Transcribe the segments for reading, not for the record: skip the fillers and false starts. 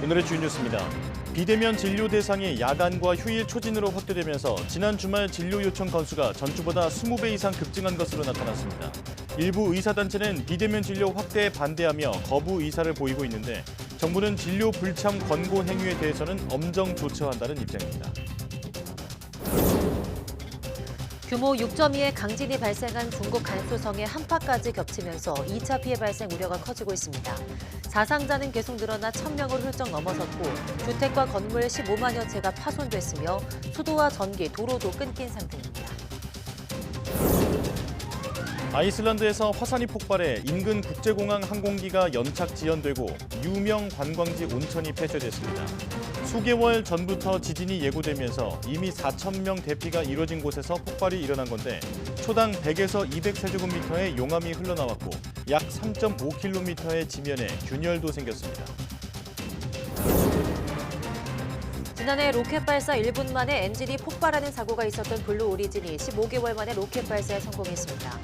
오늘의 주요 뉴스입니다. 비대면 진료 대상이 야간과 휴일 초진으로 확대되면서 지난 주말 진료 요청 건수가 전주보다 20배 이상 급증한 것으로 나타났습니다. 일부 의사단체는 비대면 진료 확대에 반대하며 거부 의사를 보이고 있는데 정부는 진료 불참 권고 행위에 대해서는 엄정 조처한다는 입장입니다. 규모 6.2의 강진이 발생한 중국 간수성의 한파까지 겹치면서 2차 피해 발생 우려가 커지고 있습니다. 사상자는 계속 늘어나 1,000명을 훌쩍 넘어섰고 주택과 건물 15만여 채가 파손됐으며 수도와 전기, 도로도 끊긴 상태입니다. 아이슬란드에서 화산이 폭발해 인근 국제공항 항공기가 연착 지연되고 유명 관광지 온천이 폐쇄됐습니다. 수개월 전부터 지진이 예고되면서 이미 4,000명 대피가 이뤄진 곳에서 폭발이 일어난 건데 초당 100에서 200세제곱미터의 용암이 흘러나왔고 약 3.5km의 지면에 균열도 생겼습니다. 지난해 로켓 발사 1분 만에 엔진이 폭발하는 사고가 있었던 블루 오리진이 15개월 만에 로켓 발사에 성공했습니다.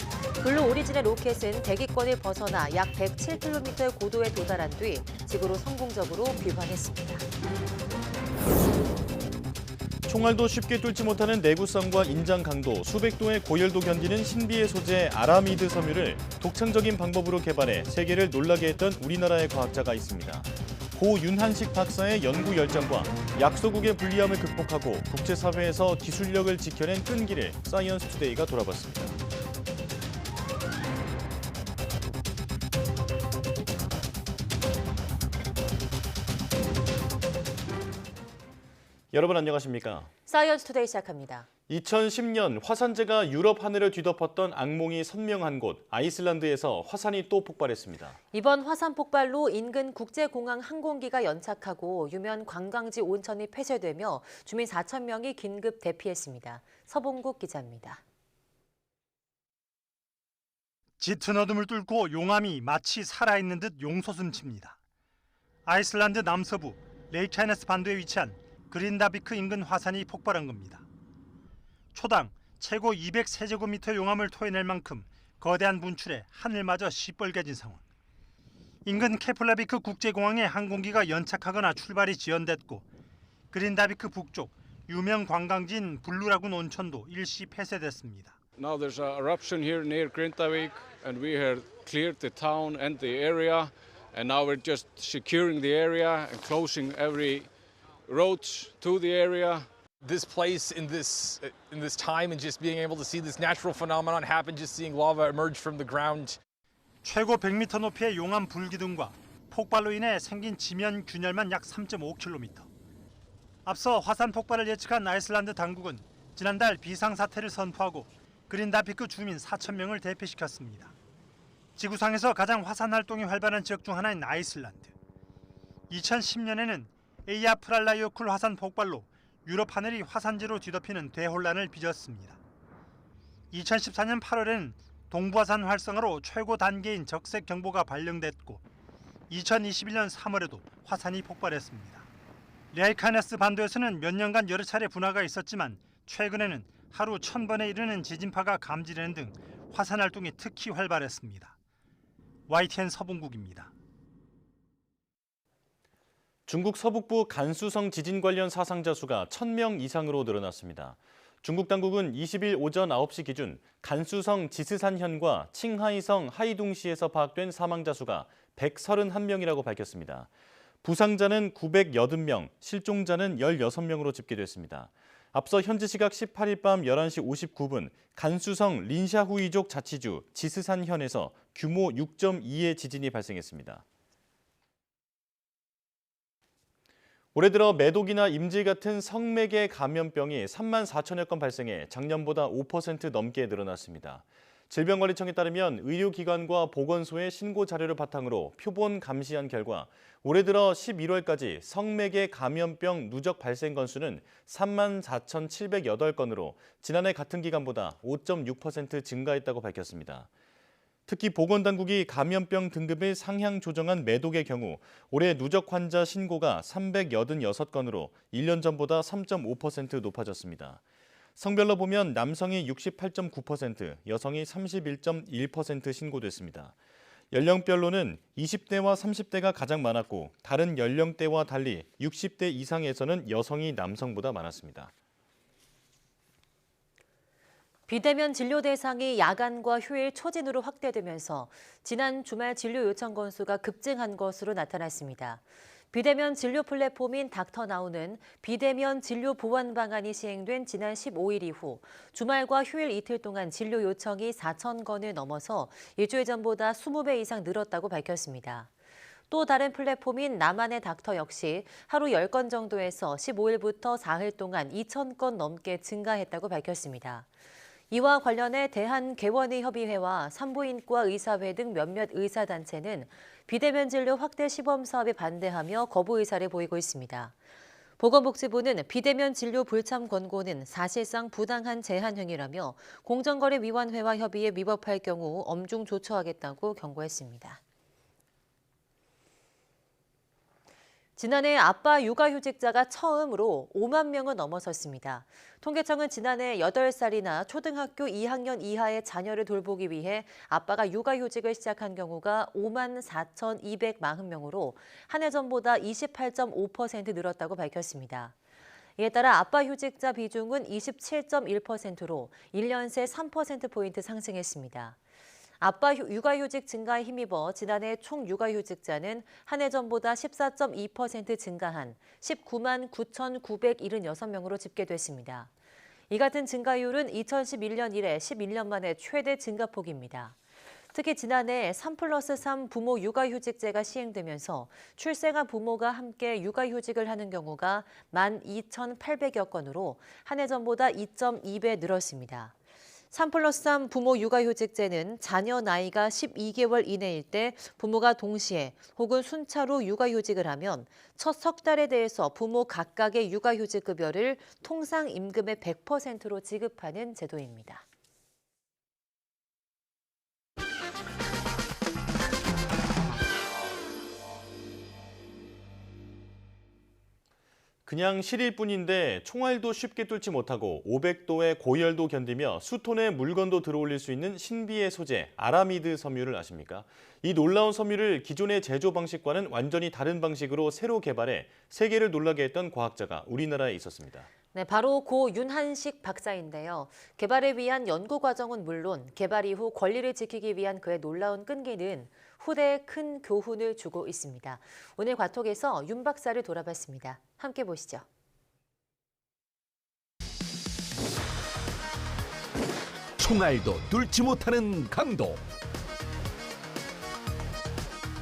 블루 오리진의 로켓은 대기권을 벗어나 약 107km의 고도에 도달한 뒤 지구로 성공적으로 귀환했습니다. 총알도 쉽게 뚫지 못하는 내구성과 인장 강도, 수백 도의 고열도 견디는 신비의 소재 아라미드 섬유를 독창적인 방법으로 개발해 세계를 놀라게 했던 우리나라의 과학자가 있습니다. 고 윤한식 박사의 연구 열정과 약소국의 불리함을 극복하고 국제사회에서 기술력을 지켜낸 끈기를 사이언스 투데이가 돌아봤습니다. 여러분 안녕하십니까? 사이언스 투데이 시작합니다. 2010년 화산재가 유럽 하늘을 뒤덮었던 악몽이 선명한 곳 아이슬란드에서 화산이 또 폭발했습니다. 이번 화산 폭발로 인근 국제공항 항공기가 연착하고 유명 관광지 온천이 폐쇄되며 주민 4,000명이 긴급 대피했습니다. 서봉국 기자입니다. 짙은 어둠을 뚫고 용암이 마치 살아있는 듯 용솟음칩니다. 아이슬란드 남서부 레이캬네스 반도에 위치한 그린다비크 인근 화산이 폭발한 겁니다. 초당 최고 200세제곱미터 용암을 토해낼 만큼 거대한 분출에 하늘마저 시뻘개진 상황. 인근 케플라비크 국제공항에 항공기가 연착하거나 출발이 지연됐고 그린다비크 북쪽 유명 관광지인 블루라군 온천도 일시 폐쇄됐습니다. Now there's an eruption here near Grindavik and we have cleared the town and the area and now we're just securing the area and closing every roads to the area. This place in this time and just being able to see this natural phenomenon happen, just seeing lava emerge from the ground. 최고 100m 높이의 용암 불기둥과 폭발로 인해 생긴 지면 균열만 약 3.5km. 앞서 화산 폭발을 예측한 아이슬란드 당국은 지난달 비상사태를 선포하고 그린다비크 주민 4,000명을 대피시켰습니다. 지구상에서 가장 화산 활동이 활발한 지역 중 하나인 아이슬란드. 2010년에는 에이아프랄라이오쿨 화산 폭발로 유럽 하늘이 화산재로 뒤덮이는 대혼란을 빚었습니다. 2014년 8월에는 동부화산 활성화로 최고 단계인 적색 경보가 발령됐고 2021년 3월에도 화산이 폭발했습니다. 레이카네스 반도에서는 몇 년간 여러 차례 분화가 있었지만 최근에는 하루 1,000번에 이르는 지진파가 감지되는 등 화산 활동이 특히 활발했습니다. YTN 서봉국입니다. 중국 서북부 간수성 지진 관련 사상자 수가 1,000명 이상으로 늘어났습니다. 중국 당국은 20일 오전 9시 기준 간수성 지스산현과 칭하이성 하이둥시에서 파악된 사망자 수가 131명이라고 밝혔습니다. 부상자는 980명, 실종자는 16명으로 집계됐습니다. 앞서 현지 시각 18일 밤 11시 59분 간수성 린샤후이족 자치주 지스산현에서 규모 6.2의 지진이 발생했습니다. 올해 들어 매독이나 임질 같은 성매개 감염병이 3만 4천여 건 발생해 작년보다 5% 넘게 늘어났습니다. 질병관리청에 따르면 의료기관과 보건소의 신고 자료를 바탕으로 표본 감시한 결과 올해 들어 11월까지 성매개 감염병 누적 발생 건수는 3만 4,708건으로 지난해 같은 기간보다 5.6% 증가했다고 밝혔습니다. 특히 보건당국이 감염병 등급을 상향 조정한 매독의 경우 올해 누적 환자 신고가 386건으로 1년 전보다 3.5% 높아졌습니다. 성별로 보면 남성이 68.9%, 여성이 31.1% 신고됐습니다. 연령별로는 20대와 30대가 가장 많았고 다른 연령대와 달리 60대 이상에서는 여성이 남성보다 많았습니다. 비대면 진료 대상이 야간과 휴일 초진으로 확대되면서 지난 주말 진료 요청 건수가 급증한 것으로 나타났습니다. 비대면 진료 플랫폼인 닥터나우는 비대면 진료 보완 방안이 시행된 지난 15일 이후 주말과 휴일 이틀 동안 진료 요청이 4천 건을 넘어서 일주일 전보다 20배 이상 늘었다고 밝혔습니다. 또 다른 플랫폼인 나만의 닥터 역시 하루 10건 정도에서 15일부터 4일 동안 2,000건 넘게 증가했다고 밝혔습니다. 이와 관련해 대한개원의협의회와 산부인과 의사회 등 몇몇 의사단체는 비대면 진료 확대 시범 사업에 반대하며 거부 의사를 보이고 있습니다. 보건복지부는 비대면 진료 불참 권고는 사실상 부당한 제한 행위라며 공정거래위원회와 협의에 위법할 경우 엄중 조처하겠다고 경고했습니다. 지난해 아빠 육아휴직자가 처음으로 5만 명을 넘어섰습니다. 통계청은 지난해 8살이나 초등학교 2학년 이하의 자녀를 돌보기 위해 아빠가 육아휴직을 시작한 경우가 5만 4,240명으로 한 해 전보다 28.5% 늘었다고 밝혔습니다. 이에 따라 아빠 휴직자 비중은 27.1%로 1년 새 3%포인트 상승했습니다. 아빠 육아휴직 증가에 힘입어 지난해 총 육아휴직자는 한 해 전보다 14.2% 증가한 19만 9,976명으로 집계됐습니다. 이 같은 증가율은 2011년 이래 11년 만에 최대 증가폭입니다. 특히 지난해 3+3 부모 육아휴직제가 시행되면서 출생한 부모가 함께 육아휴직을 하는 경우가 12,800여 건으로 한 해 전보다 2.2배 늘었습니다. 3+3 부모 육아휴직제는 자녀 나이가 12개월 이내일 때 부모가 동시에 혹은 순차로 육아휴직을 하면 첫 석 달에 대해서 부모 각각의 육아휴직급여를 통상 임금의 100%로 지급하는 제도입니다. 그냥 실일 뿐인데 총알도 쉽게 뚫지 못하고 500도의 고열도 견디며 수톤의 물건도 들어올릴 수 있는 신비의 소재 아라미드 섬유를 아십니까? 이 놀라운 섬유를 기존의 제조 방식과는 완전히 다른 방식으로 새로 개발해 세계를 놀라게 했던 과학자가 우리나라에 있었습니다. 네, 바로 고 윤한식 박사인데요. 개발을 위한 연구 과정은 물론 개발 이후 권리를 지키기 위한 그의 놀라운 끈기는 후대에 큰 교훈을 주고 있습니다. 오늘 과톡에서 윤 박사를 돌아봤습니다. 함께 보시죠. 총알도 뚫지 못하는 강도.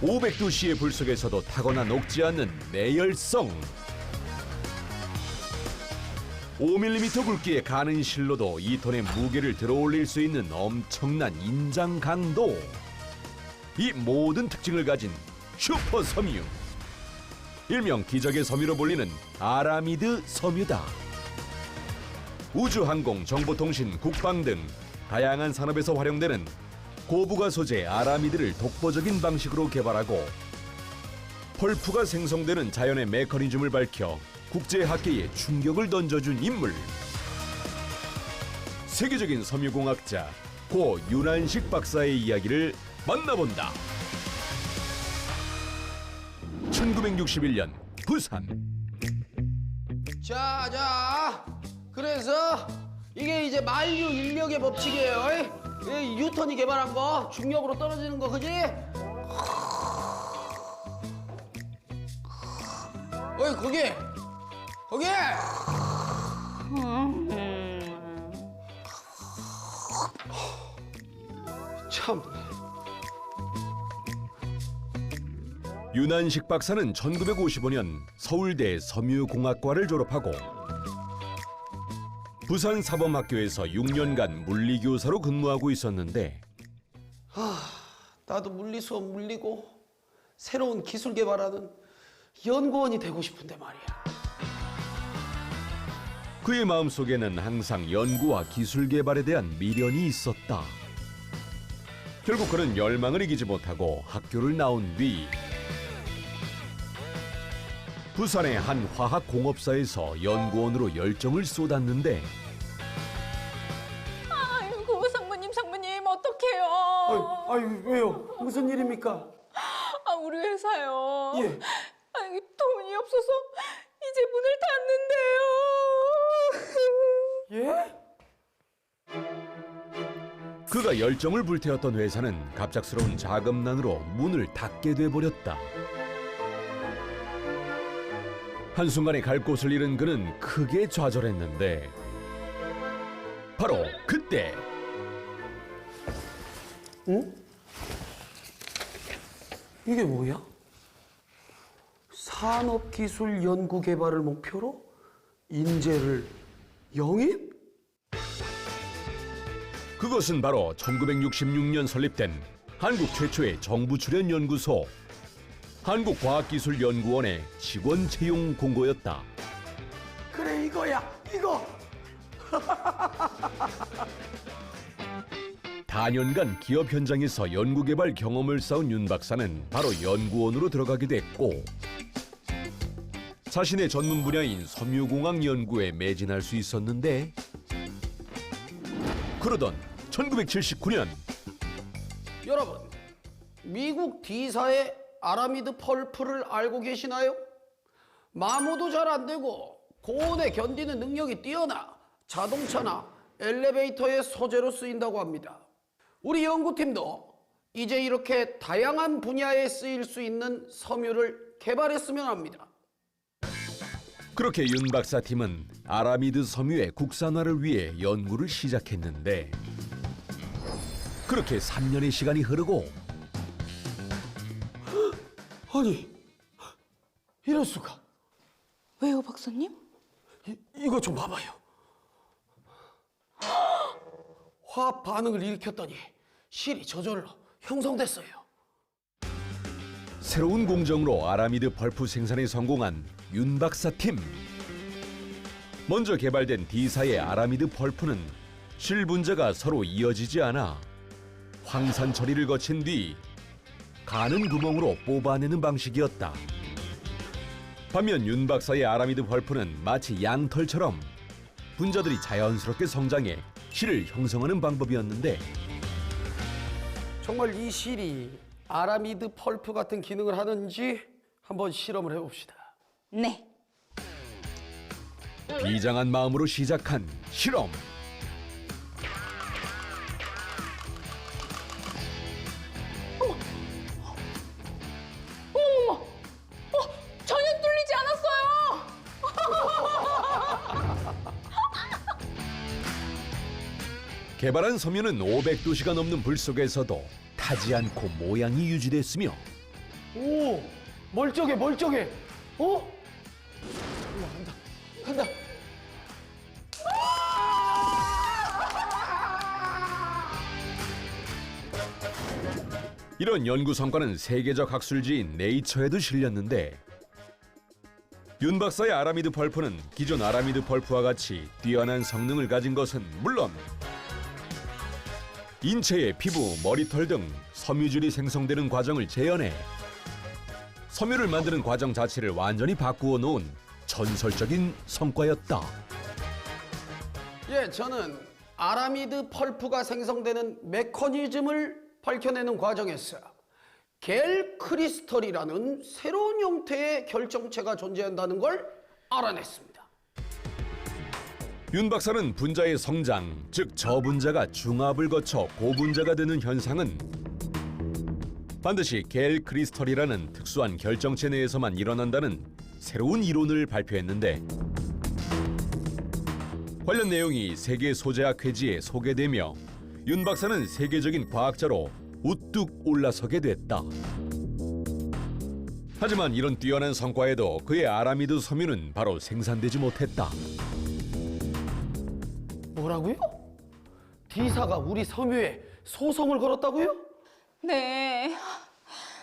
500도씨의 불 속에서도 타거나 녹지 않는 내열성. 5mm 굵기의 가는 실로도 2톤의 무게를 들어올릴 수 있는 엄청난 인장 강도. 이 모든 특징을 가진 슈퍼 섬유. 일명 기적의 섬유로 불리는 아라미드 섬유다. 우주항공, 정보통신, 국방 등 다양한 산업에서 활용되는 고부가 소재 아라미드를 독보적인 방식으로 개발하고 펄프가 생성되는 자연의 메커니즘을 밝혀 국제학계에 충격을 던져준 인물. 세계적인 섬유공학자 고 윤한식 박사의 이야기를 만나본다. 1961년 부산. 자, 그래서 이게 이제 만류 인력의 법칙이에요. 이 뉴턴이 개발한 거, 중력으로 떨어지는 거, 그지? 어이, 거기! 참. 윤한식 박사는 1955년 서울대 섬유공학과를 졸업하고 부산사범학교에서 6년간 물리교사로 근무하고 있었는데 나도 물리 수업 물리고 새로운 기술 개발하는 연구원이 되고 싶은데 말이야. 그의 마음속에는 항상 연구와 기술 개발에 대한 미련이 있었다. 결국 그는 열망을 이기지 못하고 학교를 나온 뒤 부산의 한 화학공업사에서 연구원으로 열정을 쏟았는데 아이고 상무님 어떡해요. 아유, 왜요? 무슨 일입니까? 아, 우리 회사요. 예. 아니, 돈이 없어서 이제 문을 닫는데요. 예? 그가 열정을 불태웠던 회사는 갑작스러운 자금난으로 문을 닫게 돼버렸다. 한순간에 갈 곳을 잃은 그는 크게 좌절했는데 바로 그때 응? 이게 뭐야? 산업기술연구개발을 목표로 인재를 영입? 그것은 바로 1966년 설립된 한국 최초의 정부 출연 연구소 한국과학기술연구원의 직원 채용 공고였다. 그래, 이거야, 이거! 다년간 기업 현장에서 연구개발 경험을 쌓은 윤 박사는 바로 연구원으로 들어가게 됐고 자신의 전문 분야인 섬유공학 연구에 매진할 수 있었는데 그러던 1979년 여러분, 미국 D사의 아라미드 펄프를 알고 계시나요? 마모도 잘 안 되고 고온에 견디는 능력이 뛰어나 자동차나 엘리베이터의 소재로 쓰인다고 합니다. 우리 연구팀도 이제 이렇게 다양한 분야에 쓰일 수 있는 섬유를 개발했으면 합니다. 그렇게 윤 박사 팀은 아라미드 섬유의 국산화를 위해 연구를 시작했는데 그렇게 3년의 시간이 흐르고 아니, 이럴 수가. 왜요, 박사님? 이거 좀 봐봐요. 화학 반응을 일으켰더니 실이 저절로 형성됐어요. 새로운 공정으로 아라미드 펄프 생산에 성공한 윤 박사 팀. 먼저 개발된 D사의 아라미드 펄프는 실 분자가 서로 이어지지 않아 황산 처리를 거친 뒤 가는 구멍으로 뽑아내는 방식이었다. 반면 윤 박사의 아라미드 펄프는 마치 양털처럼 분자들이 자연스럽게 성장해 실을 형성하는 방법이었는데 정말 이 실이 아라미드 펄프 같은 기능을 하는지 한번 실험을 해봅시다. 네. 비장한 마음으로 시작한 실험. 전혀 뚫리지 않았어요. 개발한 섬유는 500도씨가 넘는 불 속에서도 타지 않고 모양이 유지됐으며 오, 멀쩡해, 멀쩡해. 어? 우와, 간다, 간다. 이런 연구 성과는 세계적 학술지인 네이처에도 실렸는데 윤 박사의 아라미드 펄프는 기존 아라미드 펄프와 같이 뛰어난 성능을 가진 것은 물론 인체의 피부, 머리털 등 섬유질이 생성되는 과정을 재현해 섬유를 만드는 과정 자체를 완전히 바꾸어 놓은 전설적인 성과였다. 예, 저는 아라미드 펄프가 생성되는 메커니즘을 밝혀내는 과정에서 겔 크리스털이라는 새로운 형태의 결정체가 존재한다는 걸 알아냈습니다. 윤 박사는 분자의 성장, 즉 저분자가 중합을 거쳐 고분자가 되는 현상은 반드시 겔 크리스털이라는 특수한 결정체 내에서만 일어난다는 새로운 이론을 발표했는데 관련 내용이 세계 소재학 회지에 소개되며 윤 박사는 세계적인 과학자로 우뚝 올라서게 됐다. 하지만 이런 뛰어난 성과에도 그의 아라미드 섬유는 바로 생산되지 못했다. 뭐라고요? D사가 우리 섬유에 소송을 걸었다고요? 네.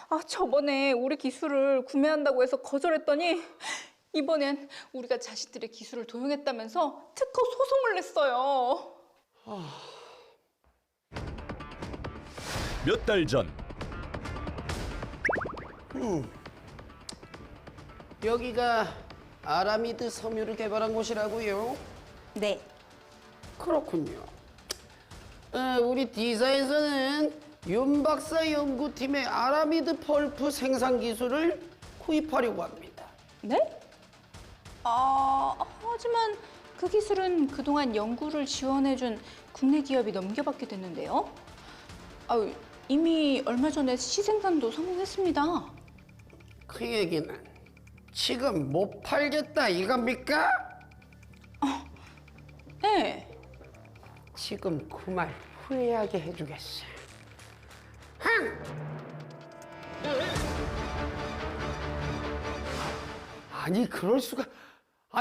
아, 저번에 우리 기술을 구매한다고 해서 거절했더니 이번엔 우리가 자신들의 기술을 도용했다면서 특허 소송을 냈어요. 몇 달 전 여기가 아라미드 섬유를 개발한 곳이라고요? 네. 그렇군요. 우리 D사에서는 윤 박사 연구팀의 아라미드 펄프 생산 기술을 구입하려고 합니다. 네? 하지만 그 기술은 그동안 연구를 지원해준 국내 기업이 넘겨받게 됐는데요. 이미 얼마 전에 시생산도 성공했습니다. 그 얘기는 지금 못 팔겠다 이겁니까? 네. 지금 그 말 후회하게 해주겠어. 아니 그럴 수가.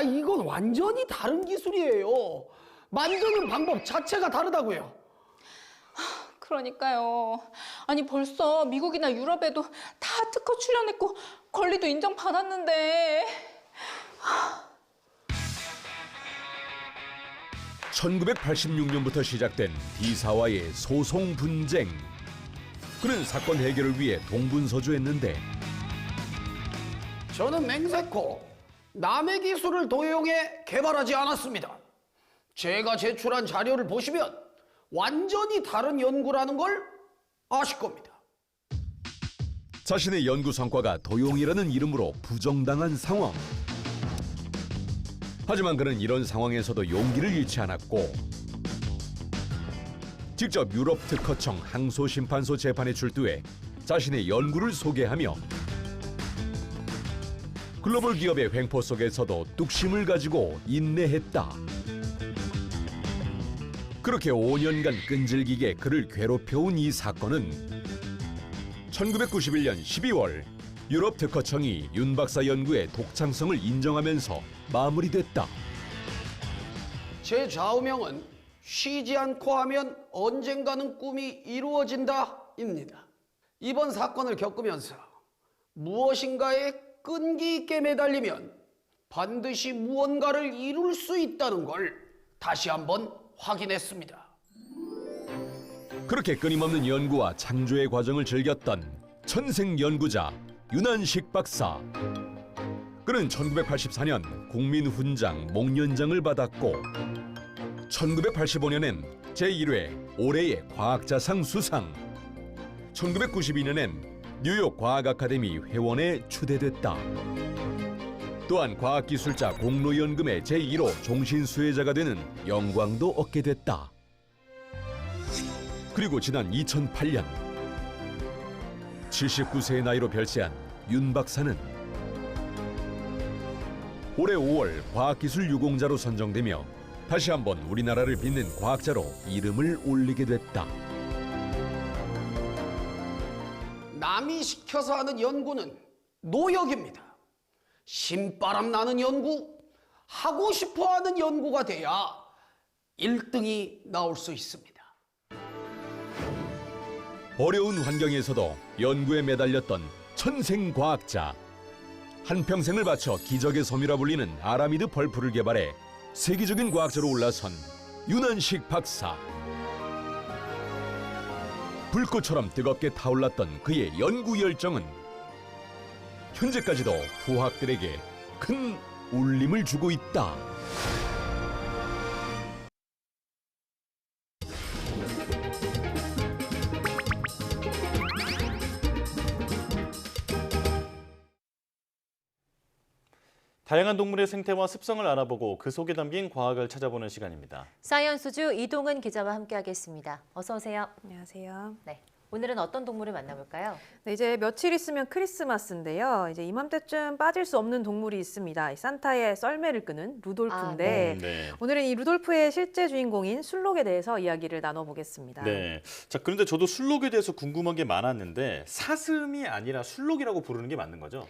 이건 완전히 다른 기술이에요. 만드는 방법 자체가 다르다고요. 그러니까요. 아니 벌써 미국이나 유럽에도 다 특허 출연했고 권리도 인정받았는데. 1986년부터 시작된 D사와의 소송 분쟁. 그는 사건 해결을 위해 동분서주했는데 저는 맹세코 남의 기술을 도용해 개발하지 않았습니다. 제가 제출한 자료를 보시면 완전히 다른 연구라는 걸 아실 겁니다. 자신의 연구 성과가 도용이라는 이름으로 부정당한 상황. 하지만 그는 이런 상황에서도 용기를 잃지 않았고 직접 유럽 특허청 항소심판소 재판에 출두해 자신의 연구를 소개하며 글로벌 기업의 횡포 속에서도 뚝심을 가지고 인내했다. 그렇게 5년간 끈질기게 그를 괴롭혀온 이 사건은 1991년 12월 유럽 특허청이 윤 박사 연구의 독창성을 인정하면서 마무리됐다. 제 좌우명은 쉬지 않고 하면 언젠가는 꿈이 이루어진다입니다. 이번 사건을 겪으면서 무엇인가에 끈기 있게 매달리면 반드시 무언가를 이룰 수 있다는 걸 다시 한번 확인했습니다. 그렇게 끊임없는 연구와 창조의 과정을 즐겼던 천생 연구자 윤한식 박사. 그는 1984년 국민훈장 목련장을 받았고 1985년엔 제1회 올해의 과학자상 수상, 1992년엔 뉴욕 과학아카데미 회원에 추대됐다. 또한 과학기술자 공로연금의 제1호 종신수혜자가 되는 영광도 얻게 됐다. 그리고 지난 2008년 79세의 나이로 별세한 윤 박사는 올해 5월 과학기술 유공자로 선정되며 다시 한번 우리나라를 빛낸 과학자로 이름을 올리게 됐다. 남이 시켜서 하는 연구는 노역입니다. 신바람 나는 연구, 하고 싶어 하는 연구가 돼야 1등이 나올 수 있습니다. 어려운 환경에서도 연구에 매달렸던 천생 과학자. 한평생을 바쳐 기적의 섬이라 불리는 아라미드 펄프를 개발해 세계적인 과학자로 올라선 윤한식 박사. 불꽃처럼 뜨겁게 타올랐던 그의 연구 열정은 현재까지도 후학들에게 큰 울림을 주고 있다. 다양한 동물의 생태와 습성을 알아보고 그 속에 담긴 과학을 찾아보는 시간입니다. 사이언스주 이동은 기자와 함께하겠습니다. 어서 오세요. 안녕하세요. 네, 오늘은 어떤 동물을 만나볼까요? 네, 이제 며칠 있으면 크리스마스인데요. 이제 이맘때쯤 빠질 수 없는 동물이 있습니다. 이 산타의 썰매를 끄는 루돌프인데 네. 오늘은 이 루돌프의 실제 주인공인 술록에 대해서 이야기를 나눠보겠습니다. 네. 자, 그런데 저도 술록에 대해서 궁금한 게 많았는데 사슴이 아니라 술록이라고 부르는 게 맞는 거죠?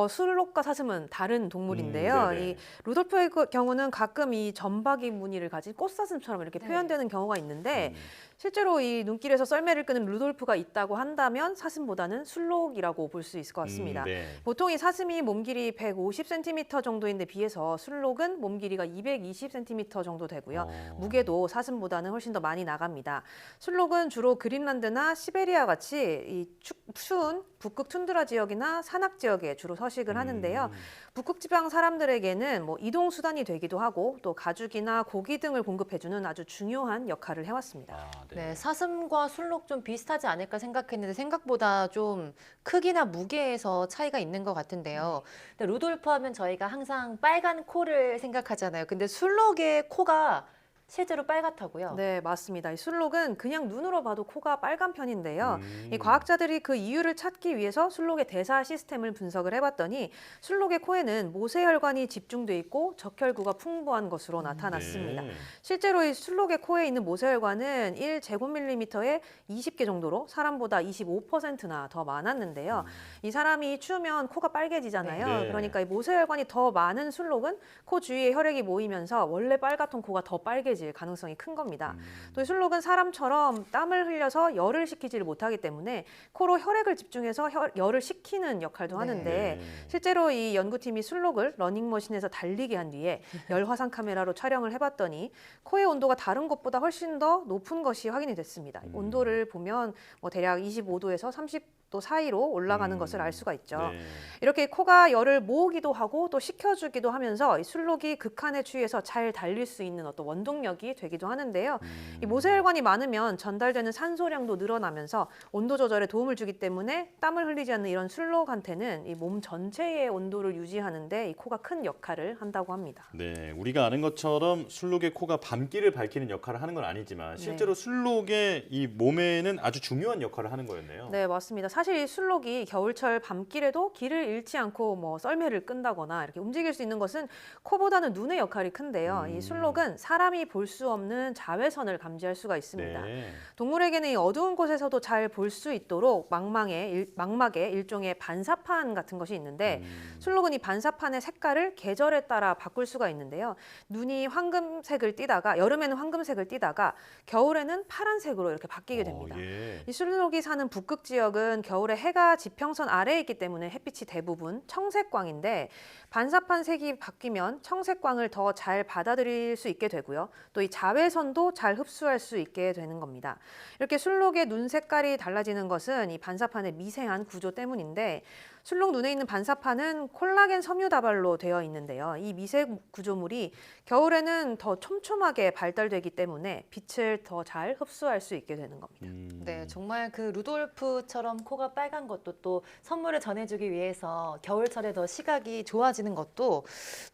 술록과 사슴은 다른 동물인데요. 네네. 이 루돌프의 경우는 가끔 이 점박이 무늬를 가진 꽃사슴처럼 이렇게 표현되는 경우가 있는데 실제로 이 눈길에서 썰매를 끄는 루돌프가 있다고 한다면 사슴보다는 술록이라고 볼 수 있을 것 같습니다. 네. 보통 이 사슴이 몸 길이 150cm 정도인데 비해서 술록은 몸 길이가 220cm 정도 되고요. 무게도 사슴보다는 훨씬 더 많이 나갑니다. 술록은 주로 그린란드나 시베리아 같이 이 추운 북극 툰드라 지역이나 산악 지역에 주로 서식을 하는데요. 북극 지방 사람들에게는 뭐 이동 수단이 되기도 하고 또 가죽이나 고기 등을 공급해주는 아주 중요한 역할을 해왔습니다. 아, 네, 사슴과 술록 좀 비슷하지 않을까 생각했는데 생각보다 좀 크기나 무게에서 차이가 있는 것 같은데요. 근데 루돌프 하면 저희가 항상 빨간 코를 생각하잖아요. 근데 술록의 코가 실제로 빨갛다고요? 네, 맞습니다. 이 술록은 그냥 눈으로 봐도 코가 빨간 편인데요. 이 과학자들이 그 이유를 찾기 위해서 술록의 대사 시스템을 분석을 해봤더니 술록의 코에는 모세혈관이 집중돼 있고 적혈구가 풍부한 것으로 나타났습니다. 네. 실제로 이 술록의 코에 있는 모세혈관은 1제곱밀리미터에 20개 정도로 사람보다 25%나 더 많았는데요. 이 사람이 추우면 코가 빨개지잖아요. 네. 그러니까 이 모세혈관이 더 많은 술록은 코 주위에 혈액이 모이면서 원래 빨갛던 코가 더 빨개질 가능성이 큰 겁니다. 또 이 술록은 사람처럼 땀을 흘려서 열을 식히지를 못하기 때문에 코로 혈액을 집중해서 열을 식히는 역할도 하는데 실제로 이 연구팀이 술록을 러닝머신에서 달리게 한 뒤에 열화상 카메라로 촬영을 해봤더니 코의 온도가 다른 곳보다 훨씬 더 높은 것이 확인이 됐습니다. 온도를 보면 뭐 대략 25도에서 30도 사이로 올라가는 것을 알 수가 있죠. 네. 이렇게 코가 열을 모으기도 하고 또 식혀주기도 하면서 이 술록이 극한의 추위에서 잘 달릴 수 있는 어떤 원동력이 되기도 하는데요. 이 모세혈관이 많으면 전달되는 산소량도 늘어나면서 온도 조절에 도움을 주기 때문에 땀을 흘리지 않는 이런 술록한테는 이 몸 전체의 온도를 유지하는데 이 코가 큰 역할을 한다고 합니다. 네, 우리가 아는 것처럼 술록의 코가 밤길을 밝히는 역할을 하는 건 아니지만 실제로 술록의 이 몸에는 아주 중요한 역할을 하는 거였네요. 네, 맞습니다. 사실 이 술록이 겨울철 밤길에도 길을 잃지 않고 뭐 썰매를 끈다거나 이렇게 움직일 수 있는 것은 코보다는 눈의 역할이 큰데요. 이 술록은 사람이 볼 수 없는 자외선을 감지할 수가 있습니다. 네. 동물에게는 이 어두운 곳에서도 잘 볼 수 있도록 망막에 일종의 반사판 같은 것이 있는데 술록은 이 반사판의 색깔을 계절에 따라 바꿀 수가 있는데요. 눈이 황금색을 띠다가 여름에는 황금색을 띠다가 겨울에는 파란색으로 이렇게 바뀌게 됩니다. 예. 이 술록이 사는 북극 지역은 겨울에 해가 지평선 아래에 있기 때문에 햇빛이 대부분 청색광인데 반사판 색이 바뀌면 청색광을 더 잘 받아들일 수 있게 되고요. 또 이 자외선도 잘 흡수할 수 있게 되는 겁니다. 이렇게 술록의 눈 색깔이 달라지는 것은 이 반사판의 미세한 구조 때문인데 술록 눈에 있는 반사판은 콜라겐 섬유 다발로 되어 있는데요. 이 미세 구조물이 겨울에는 더 촘촘하게 발달되기 때문에 빛을 더 잘 흡수할 수 있게 되는 겁니다. 네, 정말 그 루돌프처럼 코가 빨간 것도 또 선물을 전해주기 위해서 겨울철에 더 시각이 좋아지는 것도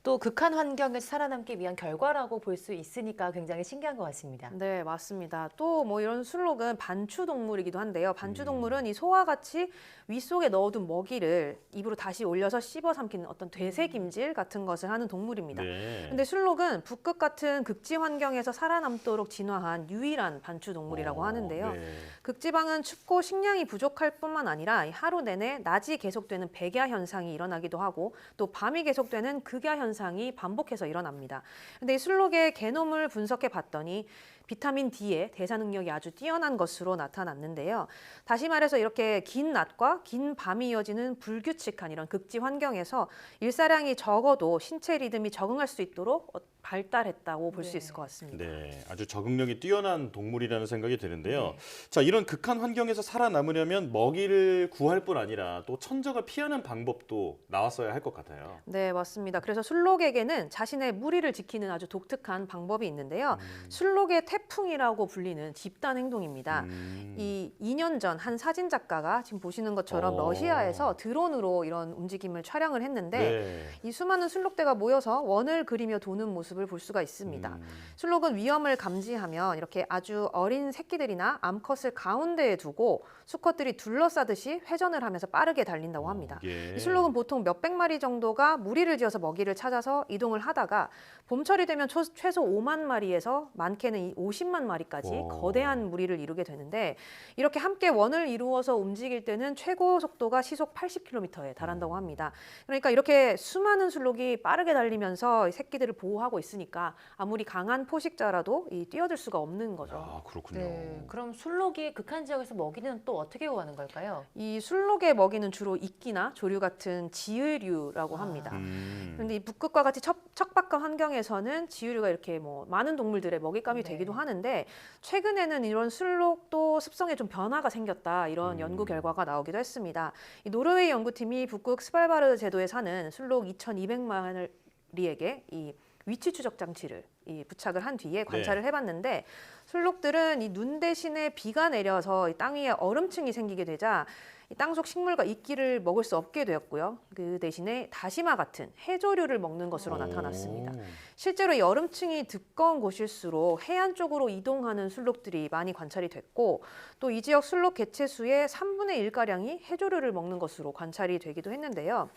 또 극한 환경에서 살아남기 위한 결과라고 볼 수 있으니까 굉장히 신기한 것 같습니다. 네, 맞습니다. 또 뭐 이런 술록은 반추동물이기도 한데요. 반추동물은 이 소와 같이 윗속에 넣어둔 먹이를 입으로 다시 올려서 씹어 삼키는 어떤 되새김질 같은 것을 하는 동물입니다. 네. 근데 술록은 북극 같은 극지 환경에서 살아남도록 진화한 유일한 반추동물이라고 하는데요. 네. 극지방은 춥고 식량이 부족할 뿐만 아니라 하루 내내 낮이 계속되는 백야 현상이 일어나기도 하고 또 밤이 계속되는 극야 현상이 반복해서 일어납니다. 근데 이 술록의 게놈을 분석해 봤더니 비타민 D의 대사 능력이 아주 뛰어난 것으로 나타났는데요. 다시 말해서 이렇게 긴 낮과 긴 밤이 이어지는 불규칙한 이런 극지 환경에서 일사량이 적어도 신체 리듬이 적응할 수 있도록 발달했다고 볼 수 있을 것 같습니다. 네, 아주 적응력이 뛰어난 동물이라는 생각이 드는데요. 자, 이런 극한 환경에서 살아남으려면 먹이를 구할 뿐 아니라 또 천적을 피하는 방법도 나왔어야 할 것 같아요. 네, 맞습니다. 그래서 술록에게는 자신의 무리를 지키는 아주 독특한 방법이 있는데요. 술록의 태풍이라고 불리는 집단 행동입니다. 이 2년 전 한 사진 작가가 지금 보시는 것처럼 러시아에서 드론으로 이런 움직임을 촬영을 했는데 네. 이 수많은 술록대가 모여서 원을 그리며 도는 모습을 볼 수가 있습니다. 술록은 위험을 감지하면 이렇게 아주 어린 새끼들이나 암컷을 가운데에 두고 수컷들이 둘러싸듯이 회전을 하면서 빠르게 달린다고 합니다. 예. 이 술록은 보통 몇백 마리 정도가 무리를 지어서 먹이를 찾아서 이동을 하다가 봄철이 되면 최소 5만 마리에서 많게는 50만 마리까지 와. 거대한 무리를 이루게 되는데 이렇게 함께 원을 이루어서 움직일 때는 최고 속도가 시속 80km에 달한다고 합니다. 그러니까 이렇게 수많은 술록이 빠르게 달리면서 새끼들을 보호하고 있으니까 아무리 강한 포식자라도 뛰어들 수가 없는 거죠. 아, 그렇군요. 네, 그럼 술록이 극한 지역에서 먹이는 또 어떻게 구하는 걸까요? 이 술록의 먹이는 주로 이끼나 조류 같은 지으류라고 합니다. 그런데 이 북극과 같이 척박한 환경에서는 지으류가 이렇게 뭐 많은 동물들의 먹잇감이 되기도 하는데 최근에는 이런 술록도 습성에 좀 변화가 생겼다 이런 연구 결과가 나오기도 했습니다. 이 노르웨이 연구팀이 북극 스발바르 제도에 사는 술록 2,200마리에게 이 위치 추적 장치를 부착을 한 뒤에 관찰을 해봤는데 술록들은 이 눈 대신에 비가 내려서 이 땅 위에 얼음층이 생기게 되자 이 땅속 식물과 이끼를 먹을 수 없게 되었고요. 그 대신에 다시마 같은 해조류를 먹는 것으로 나타났습니다. 실제로 이 얼음층이 두꺼운 곳일수록 해안 쪽으로 이동하는 술록들이 많이 관찰이 됐고 또 이 지역 술록 개체수의 3분의 1가량이 해조류를 먹는 것으로 관찰이 되기도 했는데요.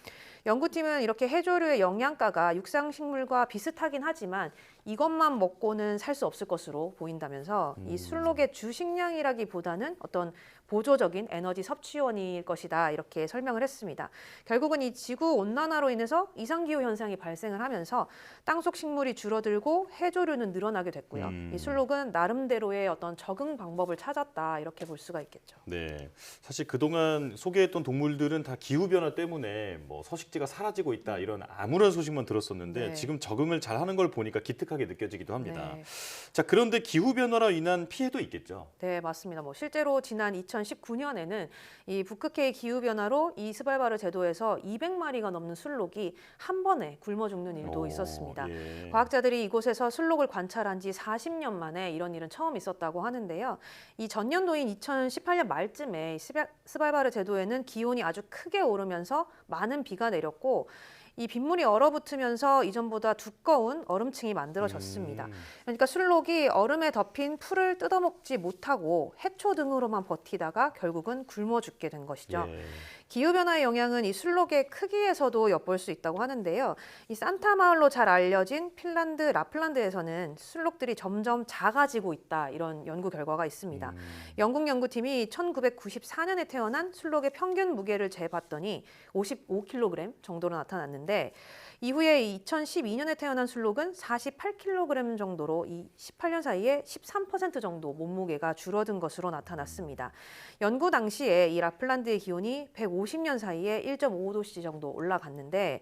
연구팀은 이렇게 해조류의 영양가가 육상식물과 비슷하긴 하지만 이것만 먹고는 살 수 없을 것으로 보인다면서 이 술록의 주식량이라기보다는 어떤 보조적인 에너지 섭취원일 것이다 이렇게 설명을 했습니다. 결국은 이 지구 온난화로 인해서 이상기후 현상이 발생을 하면서 땅속 식물이 줄어들고 해조류는 늘어나게 됐고요. 이 술록은 나름대로의 어떤 적응 방법을 찾았다 이렇게 볼 수가 있겠죠. 네, 사실 그동안 소개했던 동물들은 다 기후변화 때문에 뭐 서식지가 사라지고 있다 이런 암울한 소식만 들었었는데 네. 지금 적응을 잘하는 걸 보니까 기특하게 느껴지기도 합니다. 네. 자, 그런데 기후변화로 인한 피해도 있겠죠? 네, 맞습니다. 실제로 지난 2019년에는 이 북극해의 기후변화로 이 스발바르 제도에서 200마리가 넘는 술록이 한 번에 굶어 죽는 일도 있었습니다. 예. 과학자들이 이곳에서 술록을 관찰한 지 40년 만에 이런 일은 처음 있었다고 하는데요. 이 전년도인 2018년 말쯤에 스발바르 제도에는 기온이 아주 크게 오르면서 많은 비가 내렸고 이 빗물이 얼어붙으면서 이전보다 두꺼운 얼음층이 만들어졌습니다. 그러니까 술록이 얼음에 덮인 풀을 뜯어먹지 못하고 해초 등으로만 버티다가 결국은 굶어 죽게 된 것이죠. 예. 기후변화의 영향은 이 술록의 크기에서도 엿볼 수 있다고 하는데요. 이 산타 마을로 잘 알려진 핀란드 라플란드에서는 술록들이 점점 작아지고 있다 이런 연구 결과가 있습니다. 영국 연구팀이 1994년에 태어난 술록의 평균 무게를 재봤더니 55kg 정도로 나타났는데 이후에 2012년에 태어난 술록은 48kg 정도로 이 18년 사이에 13% 정도 몸무게가 줄어든 것으로 나타났습니다. 연구 당시에 이 라플란드의 기온이 150년 사이에 1.5도씨 정도 올라갔는데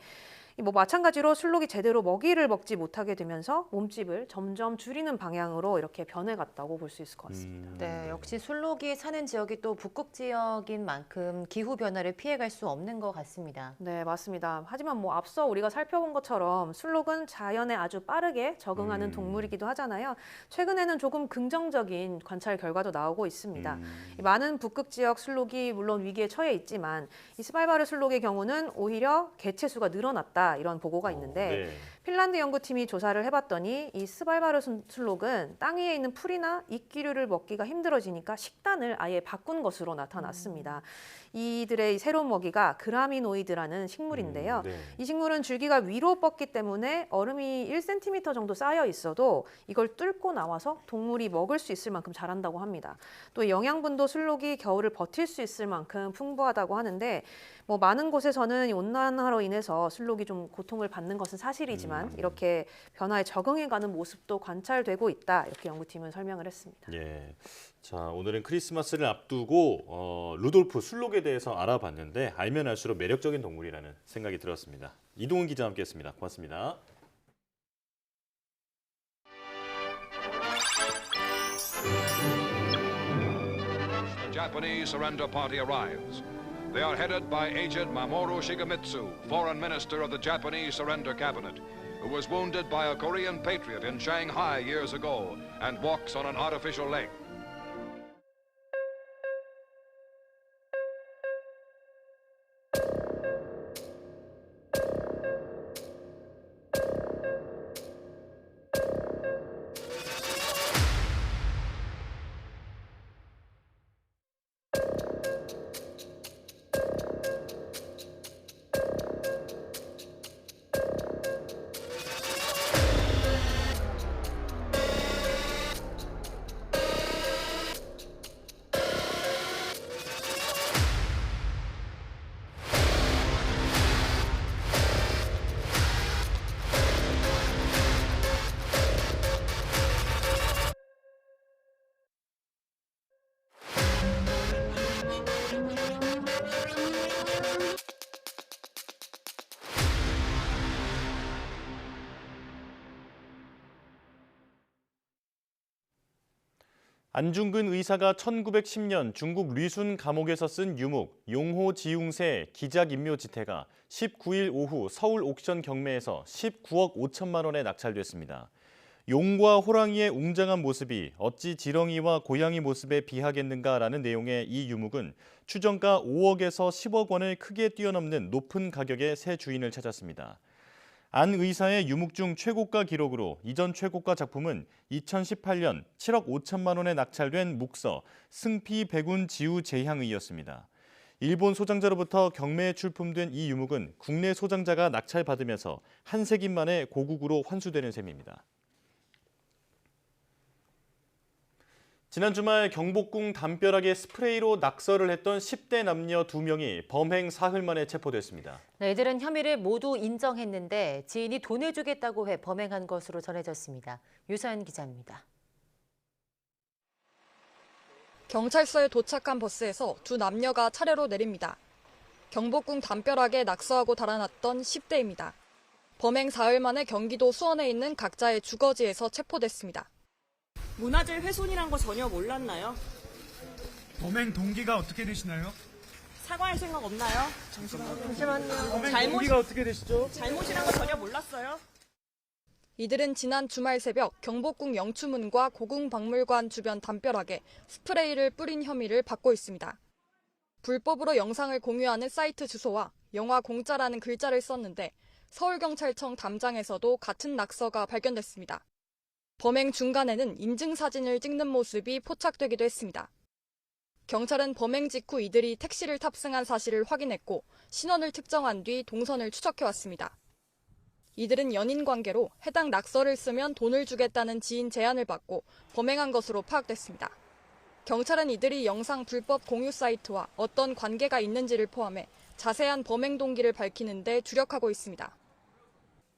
마찬가지로 술록이 제대로 먹이를 먹지 못하게 되면서 몸집을 점점 줄이는 방향으로 이렇게 변해갔다고 볼 수 있을 것 같습니다. 네, 역시 술록이 사는 지역이 또 북극 지역인 만큼 기후 변화를 피해갈 수 없는 것 같습니다. 네, 맞습니다. 하지만 앞서 우리가 살펴본 것처럼 술록은 자연에 아주 빠르게 적응하는 동물이기도 하잖아요. 최근에는 조금 긍정적인 관찰 결과도 나오고 있습니다. 많은 북극 지역 술록이 물론 위기에 처해 있지만 이 스발바르 술록의 경우는 오히려 개체수가 늘어났다 이런 보고가 있는데 네. 핀란드 연구팀이 조사를 해봤더니 이 스발바르 술록은 땅 위에 있는 풀이나 이끼류를 먹기가 힘들어지니까 식단을 아예 바꾼 것으로 나타났습니다. 이들의 새로운 먹이가 그라미노이드라는 식물인데요. 네. 이 식물은 줄기가 위로 뻗기 때문에 얼음이 1cm 정도 쌓여 있어도 이걸 뚫고 나와서 동물이 먹을 수 있을 만큼 자란다고 합니다. 또 영양분도 술록이 겨울을 버틸 수 있을 만큼 풍부하다고 하는데 많은 곳에서는 온난화로 인해서 술록이 좀 고통을 받는 것은 사실이지만 이렇게 변화에 적응해가는 모습도 관찰되고 있다 이렇게 연구팀은 설명을 했습니다. 예. 자, 오늘은 크리스마스를 앞두고 루돌프 술록에 대해서 알아봤는데 알면 알수록 매력적인 동물이라는 생각이 들었습니다. 이동훈 기자와 함께했습니다. 고맙습니다. The Japanese surrender party arrives. They are headed by aged Mamoru Shigemitsu, foreign minister of the Japanese surrender cabinet, who was wounded by a Korean patriot in Shanghai years ago and walks on an artificial leg. 안중근 의사가 1910년 중국 류순 감옥에서 쓴 유목 용호지웅새 기작인묘지태가 19일 오후 서울 옥션 경매에서 19억 5천만 원에 낙찰됐습니다. 용과 호랑이의 웅장한 모습이 어찌 지렁이와 고양이 모습에 비하겠는가라는 내용의 이 유목은 추정가 5억에서 10억 원을 크게 뛰어넘는 높은 가격의 새 주인을 찾았습니다. 안 의사의 유목 중 최고가 기록으로 이전 최고가 작품은 2018년 7억 5천만 원에 낙찰된 묵서 승피백운 지우재향의였습니다. 일본 소장자로부터 경매에 출품된 이 유목은 국내 소장자가 낙찰받으면서 한 세기 만에 고국으로 환수되는 셈입니다. 지난 주말 경복궁 담벼락에 스프레이로 낙서를 했던 10대 남녀 2명이 범행 사흘 만에 체포됐습니다. 이들은 혐의를 모두 인정했는데 지인이 돈을 주겠다고 해 범행한 것으로 전해졌습니다. 유서연 기자입니다. 경찰서에 도착한 버스에서 두 남녀가 차례로 내립니다. 경복궁 담벼락에 낙서하고 달아났던 10대입니다. 범행 사흘 만에 경기도 수원에 있는 각자의 주거지에서 체포됐습니다. 문화재 훼손이란 거 전혀 몰랐나요? 범행 동기가 어떻게 되시나요? 사과할 생각 없나요? 잠시만요. 범행 동기가 어떻게 되시죠? 잘못이란 거 전혀 몰랐어요? 이들은 지난 주말 새벽 경복궁 영추문과 고궁박물관 주변 담벼락에 스프레이를 뿌린 혐의를 받고 있습니다. 불법으로 영상을 공유하는 사이트 주소와 영화 공짜라는 글자를 썼는데 서울경찰청 담장에서도 같은 낙서가 발견됐습니다. 범행 중간에는 인증사진을 찍는 모습이 포착되기도 했습니다. 경찰은 범행 직후 이들이 택시를 탑승한 사실을 확인했고 신원을 특정한 뒤 동선을 추적해왔습니다. 이들은 연인 관계로 해당 낙서를 쓰면 돈을 주겠다는 지인 제안을 받고 범행한 것으로 파악됐습니다. 경찰은 이들이 영상 불법 공유 사이트와 어떤 관계가 있는지를 포함해 자세한 범행 동기를 밝히는 데 주력하고 있습니다.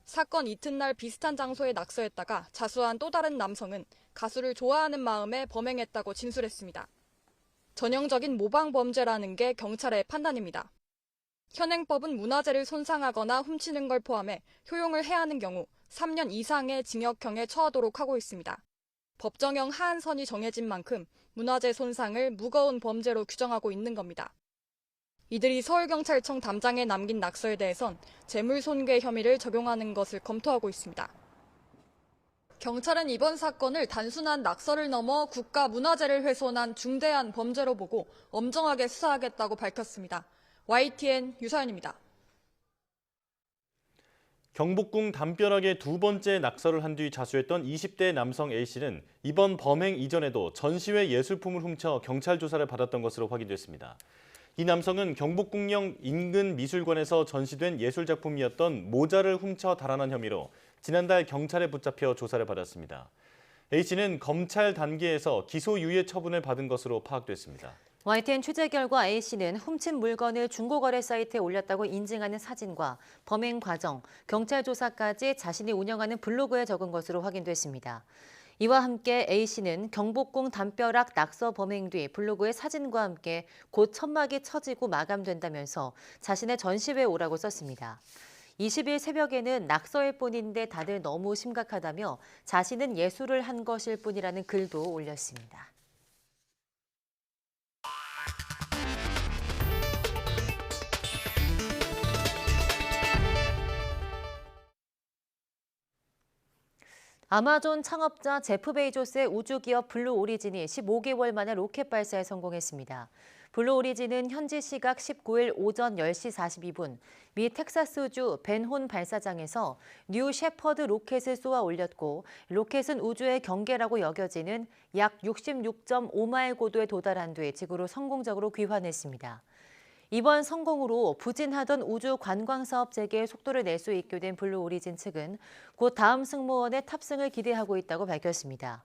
사건 이튿날 비슷한 장소에 낙서했다가 자수한 또 다른 남성은 가수를 좋아하는 마음에 범행했다고 진술했습니다. 전형적인 모방 범죄라는 게 경찰의 판단입니다. 현행법은 문화재를 손상하거나 훔치는 걸 포함해 효용을 해하는 경우 3년 이상의 징역형에 처하도록 하고 있습니다. 법정형 하한선이 정해진 만큼 문화재 손상을 무거운 범죄로 규정하고 있는 겁니다. 이들이 서울경찰청 담장에 남긴 낙서에 대해선 재물손괴 혐의를 적용하는 것을 검토하고 있습니다. 경찰은 이번 사건을 단순한 낙서를 넘어 국가 문화재를 훼손한 중대한 범죄로 보고 엄정하게 수사하겠다고 밝혔습니다. YTN 유서연입니다. 경복궁 담벼락에 두 번째 낙서를 한 뒤 자수했던 20대 남성 A씨는 이번 범행 이전에도 전시회 예술품을 훔쳐 경찰 조사를 받았던 것으로 확인됐습니다. 이 남성은 경복궁역 인근 미술관에서 전시된 예술작품이었던 모자를 훔쳐 달아난 혐의로 지난달 경찰에 붙잡혀 조사를 받았습니다. A씨는 검찰 단계에서 기소유예 처분을 받은 것으로 파악됐습니다. YTN 취재 결과 A씨는 훔친 물건을 중고거래 사이트에 올렸다고 인증하는 사진과 범행 과정, 경찰 조사까지 자신이 운영하는 블로그에 적은 것으로 확인됐습니다. 이와 함께 A씨는 경복궁 담벼락 낙서 범행 뒤 블로그에 사진과 함께 곧 천막이 쳐지고 마감된다면서 자신의 전시회에 오라고 썼습니다. 20일 새벽에는 낙서일 뿐인데 다들 너무 심각하다며 자신은 예술을 한 것일 뿐이라는 글도 올렸습니다. 아마존 창업자 제프 베이조스의 우주기업 블루 오리진이 15개월 만에 로켓 발사에 성공했습니다. 블루 오리진은 현지 시각 19일 오전 10시 42분 미 텍사스주 벤혼 발사장에서 뉴 셰퍼드 로켓을 쏘아 올렸고 로켓은 우주의 경계라고 여겨지는 약 66.5마일 고도에 도달한 뒤 지구로 성공적으로 귀환했습니다. 이번 성공으로 부진하던 우주 관광 사업 재개에 속도를 낼 수 있게 된 블루 오리진 측은 곧 다음 승무원의 탑승을 기대하고 있다고 밝혔습니다.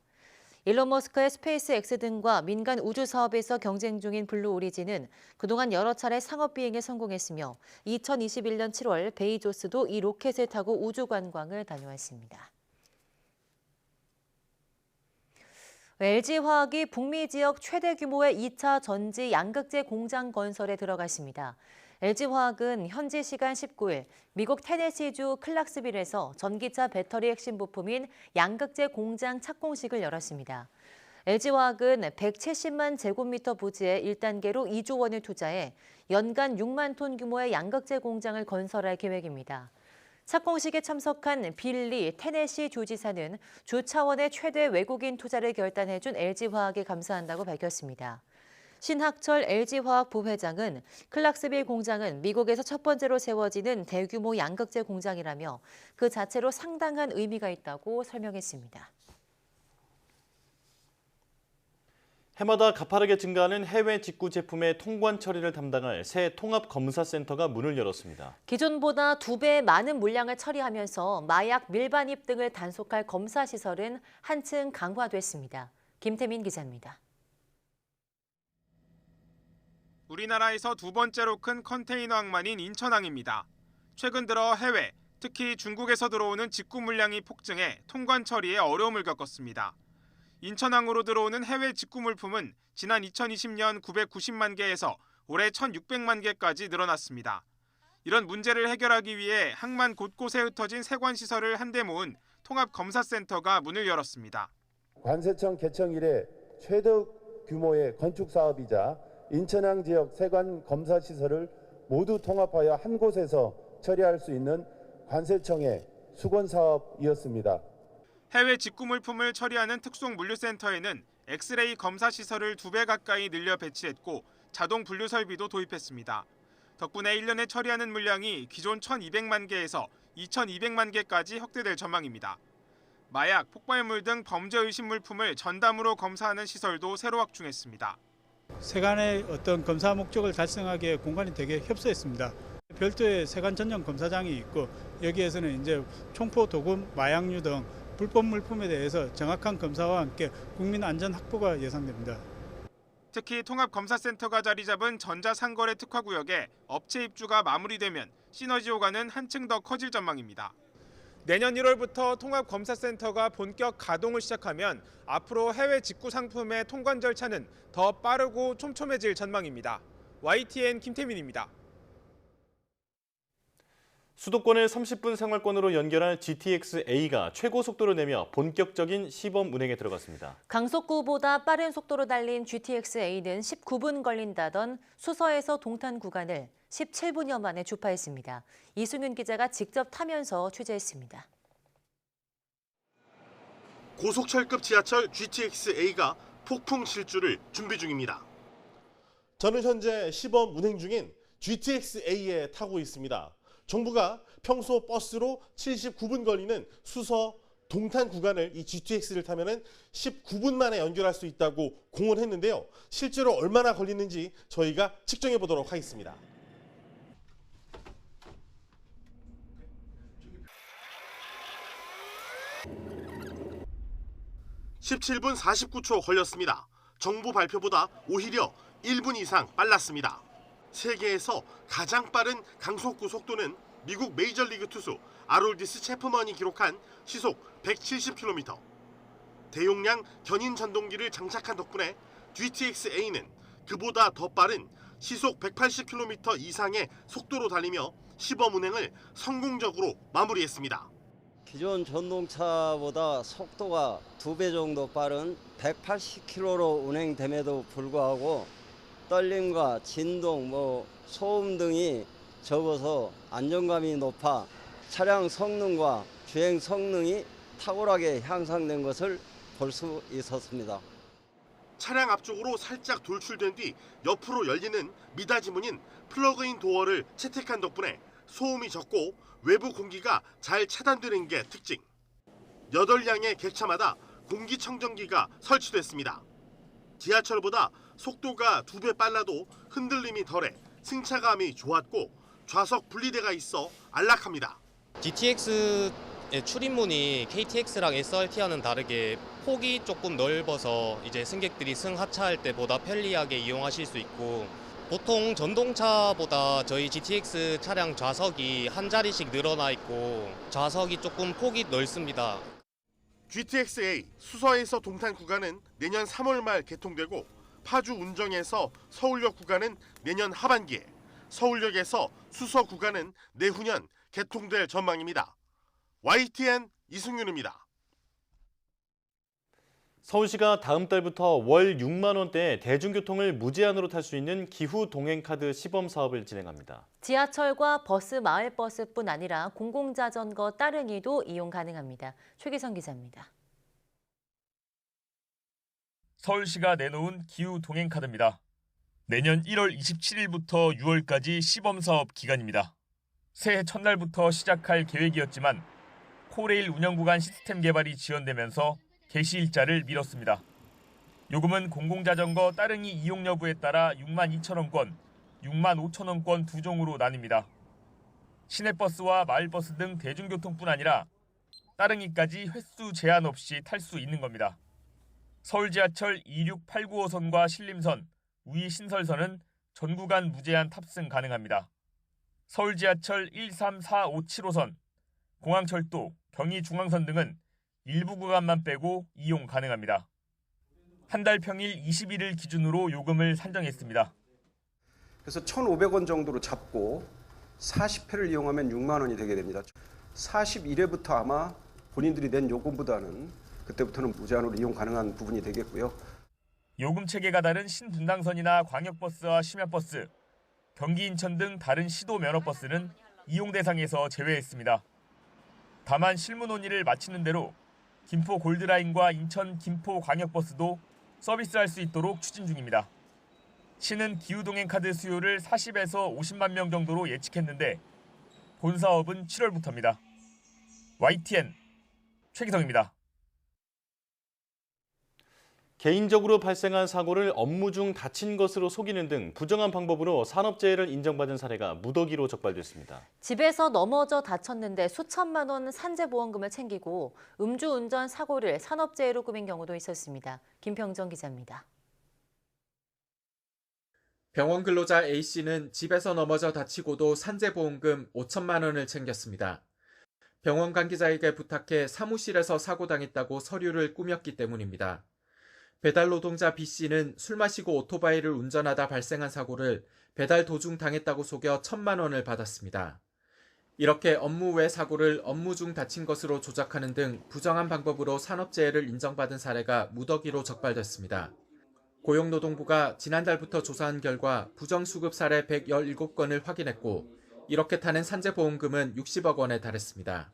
일론 머스크의 스페이스X 등과 민간 우주 사업에서 경쟁 중인 블루 오리진은 그동안 여러 차례 상업 비행에 성공했으며 2021년 7월 베이조스도 이 로켓을 타고 우주 관광을 다녀왔습니다. LG화학이 북미 지역 최대 규모의 2차 전지 양극재 공장 건설에 들어갔습니다. LG화학은 현지 시간 19일 미국 테네시주 클락스빌에서 전기차 배터리 핵심 부품인 양극재 공장 착공식을 열었습니다. LG화학은 170만 제곱미터 부지에 1단계로 2조 원을 투자해 연간 6만 톤 규모의 양극재 공장을 건설할 계획입니다. 착공식에 참석한 빌리 테네시 주지사는 주 차원의 최대 외국인 투자를 결단해준 LG화학에 감사한다고 밝혔습니다. 신학철 LG화학 부회장은 클락스빌 공장은 미국에서 첫 번째로 세워지는 대규모 양극재 공장이라며 그 자체로 상당한 의미가 있다고 설명했습니다. 해마다 가파르게 증가하는 해외 직구 제품의 통관 처리를 담당할 새 통합검사센터가 문을 열었습니다. 기존보다 2배 많은 물량을 처리하면서 마약, 밀반입 등을 단속할 검사 시설은 한층 강화됐습니다. 김태민 기자입니다. 우리나라에서 두 번째로 큰 컨테이너 항만인 인천항입니다. 최근 들어 해외, 특히 중국에서 들어오는 직구 물량이 폭증해 통관 처리에 어려움을 겪었습니다. 인천항으로 들어오는 해외 직구 물품은 지난 2020년 990만 개에서 올해 1,600만 개까지 늘어났습니다. 이런 문제를 해결하기 위해 항만 곳곳에 흩어진 세관 시설을 한데 모은 통합검사센터가 문을 열었습니다. 관세청 개청 이래 최대 규모의 건축 사업이자 인천항 지역 세관 검사 시설을 모두 통합하여 한 곳에서 처리할 수 있는 관세청의 수건 사업이었습니다. 해외 직구 물품을 처리하는 특송 물류센터에는 엑스레이 검사 시설을 2배 가까이 늘려 배치했고 자동 분류 설비도 도입했습니다. 덕분에 1년에 처리하는 물량이 기존 1,200만 개에서 2,200만 개까지 확대될 전망입니다. 마약, 폭발물 등 범죄 의심 물품을 전담으로 검사하는 시설도 새로 확충했습니다. 세관의 어떤 검사 목적을 달성하기에 공간이 되게 협소했습니다. 별도의 세관 전용 검사장이 있고 여기에서는 이제 총포, 도금, 마약류 등 불법 물품에 대해서 정확한 검사와 함께 국민 안전 확보가 예상됩니다. 특히 통합검사센터가 자리 잡은 전자상거래 특화구역에 업체 입주가 마무리되면 시너지 효과는 한층 더 커질 전망입니다. 내년 1월부터 통합검사센터가 본격 가동을 시작하면 앞으로 해외 직구 상품의 통관 절차는 더 빠르고 촘촘해질 전망입니다. YTN 김태민입니다. 수도권을 30분 생활권으로 연결할 GTX-A가 최고 속도를 내며 본격적인 시범 운행에 들어갔습니다. 강속구보다 빠른 속도로 달린 GTX-A는 19분 걸린다던 수서에서 동탄 구간을 17분여 만에 주파했습니다. 이승윤 기자가 직접 타면서 취재했습니다. 고속철급 지하철 GTX-A가 폭풍 실주를 준비 중입니다. 저는 현재 시범 운행 중인 GTX-A에 타고 있습니다. 정부가 평소 버스로 79분 걸리는 수서 동탄 구간을 이 GTX를 타면은 19분 만에 연결할 수 있다고 공언했는데요. 실제로 얼마나 걸리는지 저희가 측정해 보도록 하겠습니다. (17분 49초) 걸렸습니다. 정부 발표보다 오히려 1분 이상 빨랐습니다. 세계에서 가장 빠른 강속구 속도는 미국 메이저리그 투수 아롤디스 체프먼이 기록한 시속 170km. 대용량 견인 전동기를 장착한 덕분에 GTX-A는 그보다 더 빠른 시속 180km 이상의 속도로 달리며 시범 운행을 성공적으로 마무리했습니다. 기존 전동차보다 속도가 2배 정도 빠른 180km로 운행됨에도 불구하고 떨림과 진동, 소음 등이 적어서 안정감이 높아 차량 성능과 주행 성능이 탁월하게 향상된 것을 볼 수 있었습니다. 차량 앞쪽으로 살짝 돌출된 뒤 옆으로 열리는 미닫이 문인 플러그인 도어를 채택한 덕분에 소음이 적고 외부 공기가 잘 차단되는 게 특징. 8량의 객차마다 공기청정기가 설치됐습니다. 지하철보다 속도가 2배 빨라도 흔들림이 덜해 승차감이 좋았고 좌석 분리대가 있어 안락합니다. GTX의 출입문이 KTX랑 SRT와는 다르게 폭이 조금 넓어서 이제 승객들이 승하차할 때보다 편리하게 이용하실 수 있고, 보통 전동차보다 저희 GTX 차량 좌석이 한 자리씩 늘어나 있고 좌석이 조금 폭이 넓습니다. GTX-A 수서에서 동탄 구간은 내년 3월 말 개통되고 파주 운정에서 서울역 구간은 내년 하반기에, 서울역에서 수서 구간은 내후년 개통될 전망입니다. YTN 이승윤입니다. 서울시가 다음 달부터 월 6만 원대에 대중교통을 무제한으로 탈 수 있는 기후 동행카드 시범 사업을 진행합니다. 지하철과 버스, 마을버스뿐 아니라 공공자전거 따릉이도 이용 가능합니다. 최기성 기자입니다. 서울시가 내놓은 기후 동행카드입니다. 내년 1월 27일부터 6월까지 시범사업 기간입니다. 새해 첫날부터 시작할 계획이었지만 코레일 운영구간 시스템 개발이 지연되면서 개시 일자를 미뤘습니다. 요금은 공공자전거 따릉이 이용 여부에 따라 62,000원권, 65,000원권 두 종으로 나뉩니다. 시내버스와 마을버스 등 대중교통뿐 아니라 따릉이까지 횟수 제한 없이 탈 수 있는 겁니다. 서울지하철 26895선과 신림선, 우이신설선은 전 구간 무제한 탑승 가능합니다. 서울지하철 13457호선, 공항철도, 경의중앙선 등은 일부 구간만 빼고 이용 가능합니다. 한 달 평일 21일 기준으로 요금을 산정했습니다. 그래서 1,500원 정도로 잡고 40회를 이용하면 6만 원이 되게 됩니다. 41회부터 아마 본인들이 낸 요금보다는 그때부터는 무제한으로 이용 가능한 부분이 되겠고요. 요금 체계가 다른 신분당선이나 광역버스와 심야버스, 경기 인천 등 다른 시도 면허버스는 이용 대상에서 제외했습니다. 다만 실무 논의를 마치는 대로 김포 골드라인과 인천 김포 광역버스도 서비스할 수 있도록 추진 중입니다. 시는 기후동행카드 수요를 40에서 50만 명 정도로 예측했는데 본 사업은 7월부터입니다. YTN 최기성입니다. 개인적으로 발생한 사고를 업무 중 다친 것으로 속이는 등 부정한 방법으로 산업재해를 인정받은 사례가 무더기로 적발됐습니다. 집에서 넘어져 다쳤는데 수천만 원 산재보험금을 챙기고 음주운전 사고를 산업재해로 꾸민 경우도 있었습니다. 김평정 기자입니다. 병원 근로자 A씨는 집에서 넘어져 다치고도 산재보험금 5천만 원을 챙겼습니다. 병원 관계자에게 부탁해 사무실에서 사고당했다고 서류를 꾸몄기 때문입니다. 배달 노동자 B씨는 술 마시고 오토바이를 운전하다 발생한 사고를 배달 도중 당했다고 속여 1,000만 원을 받았습니다. 이렇게 업무 외 사고를 업무 중 다친 것으로 조작하는 등 부정한 방법으로 산업재해를 인정받은 사례가 무더기로 적발됐습니다. 고용노동부가 지난달부터 조사한 결과 부정수급 사례 117건을 확인했고 이렇게 타는 산재보험금은 60억 원에 달했습니다.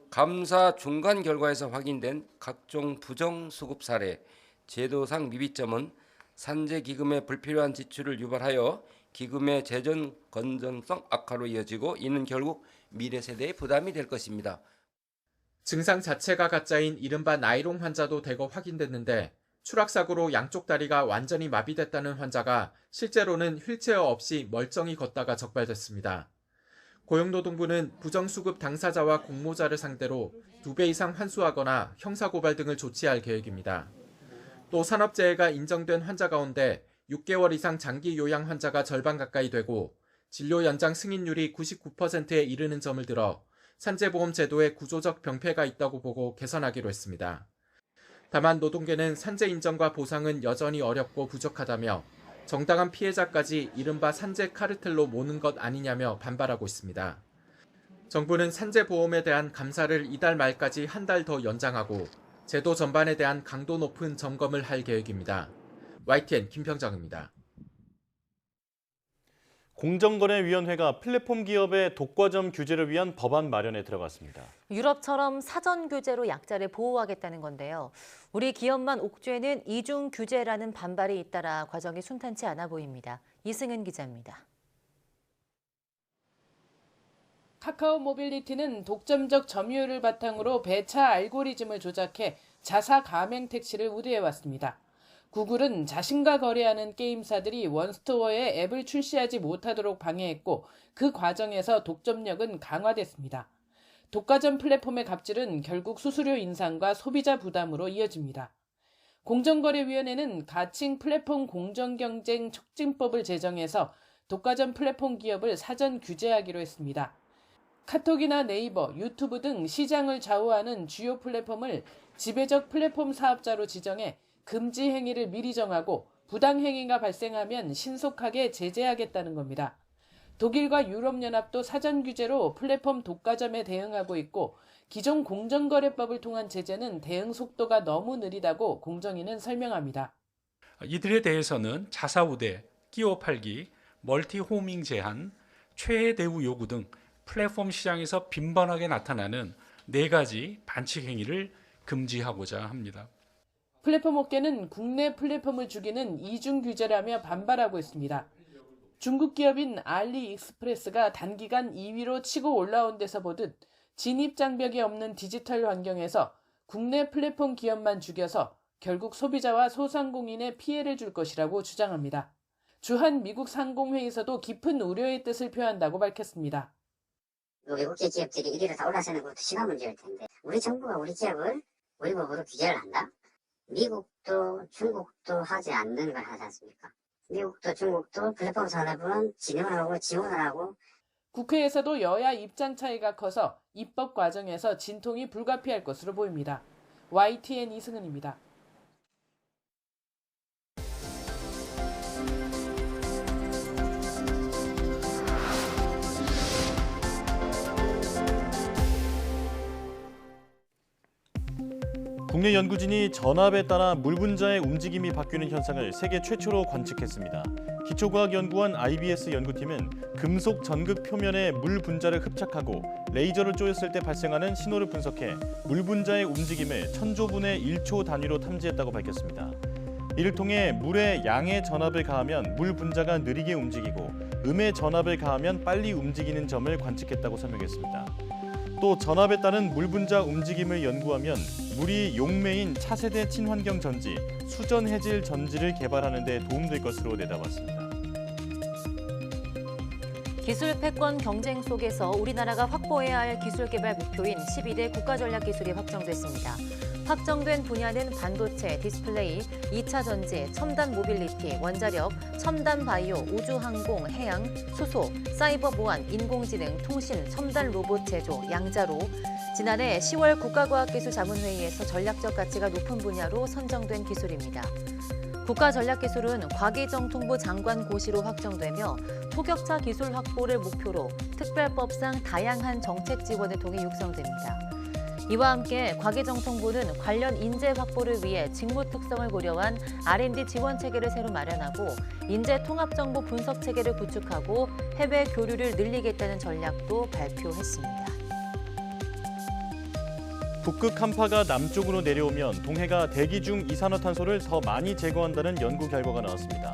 감사 중간 결과에서 확인된 각종 부정수급 사례, 제도상 미비점은 산재기금의 불필요한 지출을 유발하여 기금의 재정 건전성 악화로 이어지고 이는 결국 미래 세대의 부담이 될 것입니다. 증상 자체가 가짜인 이른바 나이롱 환자도 대거 확인됐는데 추락사고로 양쪽 다리가 완전히 마비됐다는 환자가 실제로는 휠체어 없이 멀쩡히 걷다가 적발됐습니다. 고용노동부는 부정수급 당사자와 공모자를 상대로 2배 이상 환수하거나 형사고발 등을 조치할 계획입니다. 또 산업재해가 인정된 환자 가운데 6개월 이상 장기 요양 환자가 절반 가까이 되고 진료 연장 승인율이 99%에 이르는 점을 들어 산재보험 제도에 구조적 병폐가 있다고 보고 개선하기로 했습니다. 다만 노동계는 산재 인정과 보상은 여전히 어렵고 부족하다며 정당한 피해자까지 이른바 산재 카르텔로 모는 것 아니냐며 반발하고 있습니다. 정부는 산재보험에 대한 감사를 이달 말까지 한 달 더 연장하고 제도 전반에 대한 강도 높은 점검을 할 계획입니다. YTN 김평정입니다. 공정거래위원회가 플랫폼 기업의 독과점 규제를 위한 법안 마련에 들어갔습니다. 유럽처럼 사전 규제로 약자를 보호하겠다는 건데요. 우리 기업만 옥죄는 이중 규제라는 반발이 잇따라 과정이 순탄치 않아 보입니다. 이승은 기자입니다. 카카오 모빌리티는 독점적 점유율을 바탕으로 배차 알고리즘을 조작해 자사 가맹 택시를 우대해왔습니다. 구글은 자신과 거래하는 게임사들이 원스토어에 앱을 출시하지 못하도록 방해했고 그 과정에서 독점력은 강화됐습니다. 독과점 플랫폼의 갑질은 결국 수수료 인상과 소비자 부담으로 이어집니다. 공정거래위원회는 가칭 플랫폼 공정경쟁 촉진법을 제정해서 독과점 플랫폼 기업을 사전 규제하기로 했습니다. 카톡이나 네이버, 유튜브 등 시장을 좌우하는 주요 플랫폼을 지배적 플랫폼 사업자로 지정해 금지 행위를 미리 정하고 부당 행위가 발생하면 신속하게 제재하겠다는 겁니다. 독일과 유럽연합도 사전 규제로 플랫폼 독과점에 대응하고 있고 기존 공정거래법을 통한 제재는 대응 속도가 너무 느리다고 공정위는 설명합니다. 이들에 대해서는 자사 우대, 끼워 팔기, 멀티 호밍 제한, 최애 대우 요구 등 플랫폼 시장에서 빈번하게 나타나는 4가지 반칙 행위를 금지하고자 합니다. 플랫폼 업계는 국내 플랫폼을 죽이는 이중 규제라며 반발하고 있습니다. 중국 기업인 알리익스프레스가 단기간 2위로 치고 올라온 데서 보듯 진입 장벽이 없는 디지털 환경에서 국내 플랫폼 기업만 죽여서 결국 소비자와 소상공인에 피해를 줄 것이라고 주장합니다. 주한 미국 상공회의에서도 깊은 우려의 뜻을 표한다고 밝혔습니다. 외국계 기업들이 1위로 올라서는 것도 심한 문제일 텐데 우리 정부가 우리 기업을 우리 법으로 규제를 한다? 미국도 중국도 하지 않는 걸 하지 않습니까? 미국도 중국도 플랫폼 산업은 진흥을 하고 지원을 하고. 국회에서도 여야 입장 차이가 커서 입법 과정에서 진통이 불가피할 것으로 보입니다. YTN 이승은입니다. 국내 연구진이 전압에 따라 물 분자의 움직임이 바뀌는 현상을 세계 최초로 관측했습니다. 기초과학연구원 IBS 연구팀은 금속 전극 표면에 물 분자를 흡착하고 레이저를 쪼였을 때 발생하는 신호를 분석해 물 분자의 움직임을 천조분의 1초 단위로 탐지했다고 밝혔습니다. 이를 통해 물에 양의 전압을 가하면 물 분자가 느리게 움직이고 음의 전압을 가하면 빨리 움직이는 점을 관측했다고 설명했습니다. 또 전압에 따른 물 분자 움직임을 연구하면 물이 용매인 차세대 친환경 전지, 수전 해질 전지를 개발하는 데 도움될 것으로 내다봤습니다. 기술 패권 경쟁 속에서 우리나라가 확보해야 할 기술 개발 목표인 12대 국가전략기술이 확정됐습니다. 확정된 분야는 반도체, 디스플레이, 2차 전지, 첨단 모빌리티, 원자력, 첨단 바이오, 우주항공, 해양, 수소, 사이버 보안, 인공지능, 통신, 첨단 로봇 제조, 양자로, 지난해 10월 국가과학기술자문회의에서 전략적 가치가 높은 분야로 선정된 기술입니다. 국가전략기술은 과기정통부 장관 고시로 확정되며 토격차 기술 확보를 목표로 특별법상 다양한 정책 지원을 통해 육성됩니다. 이와 함께 과기정통부는 관련 인재 확보를 위해 직무 특성을 고려한 R&D 지원 체계를 새로 마련하고 인재 통합 정보 분석 체계를 구축하고 해외 교류를 늘리겠다는 전략도 발표했습니다. 북극 한파가 남쪽으로 내려오면 동해가 대기 중 이산화탄소를 더 많이 제거한다는 연구 결과가 나왔습니다.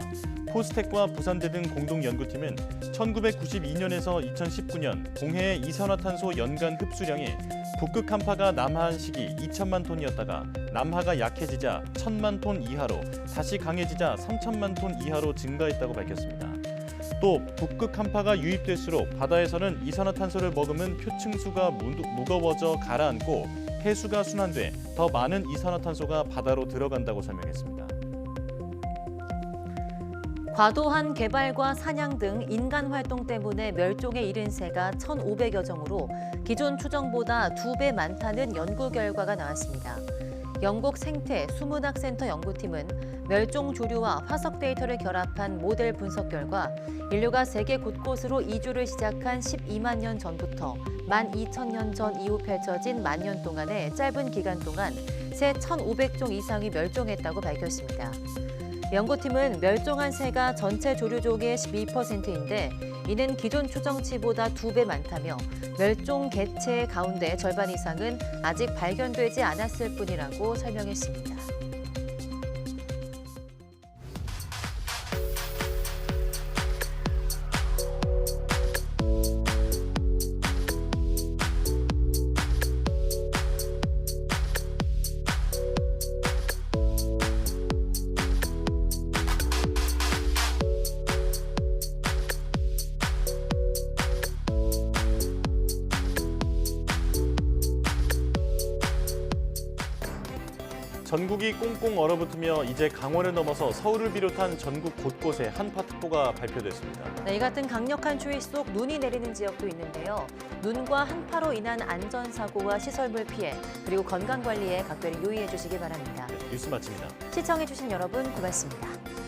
포스텍과 부산대 등 공동 연구팀은 1992년에서 2019년 동해의 이산화탄소 연간 흡수량이 북극 한파가 남하한 시기 2천만 톤이었다가 남하가 약해지자 1,000만 톤 이하로 다시 강해지자 3천만 톤 이하로 증가했다고 밝혔습니다. 또 북극 한파가 유입될수록 바다에서는 이산화탄소를 머금은 표층수가 무거워져 가라앉고 해수가 순환돼 더 많은 이산화탄소가 바다로 들어간다고 설명했습니다. 과도한 개발과 사냥 등 인간 활동 때문에 멸종에 이른 새가 1,500여 종으로 기존 추정보다 2배 많다는 연구 결과가 나왔습니다. 영국 생태 수문학센터 연구팀은 멸종 조류와 화석 데이터를 결합한 모델 분석 결과 인류가 세계 곳곳으로 이주를 시작한 12만 년 전부터 12,000년 전 이후 펼쳐진 만년 동안의 짧은 기간 동안 새 1,500종 이상이 멸종했다고 밝혔습니다. 연구팀은 멸종한 새가 전체 조류족의 12%인데 이는 기존 추정치보다 2배 많다며 멸종 개체 가운데 절반 이상은 아직 발견되지 않았을 뿐이라고 설명했습니다. 전국이 꽁꽁 얼어붙으며 이제 강원을 넘어서 서울을 비롯한 전국 곳곳에 한파특보가 발표됐습니다. 네, 이 같은 강력한 추위 속 눈이 내리는 지역도 있는데요. 눈과 한파로 인한 안전사고와 시설물 피해, 그리고 건강관리에 각별히 유의해 주시기 바랍니다. 뉴스 마칩니다. 시청해 주신 여러분 고맙습니다.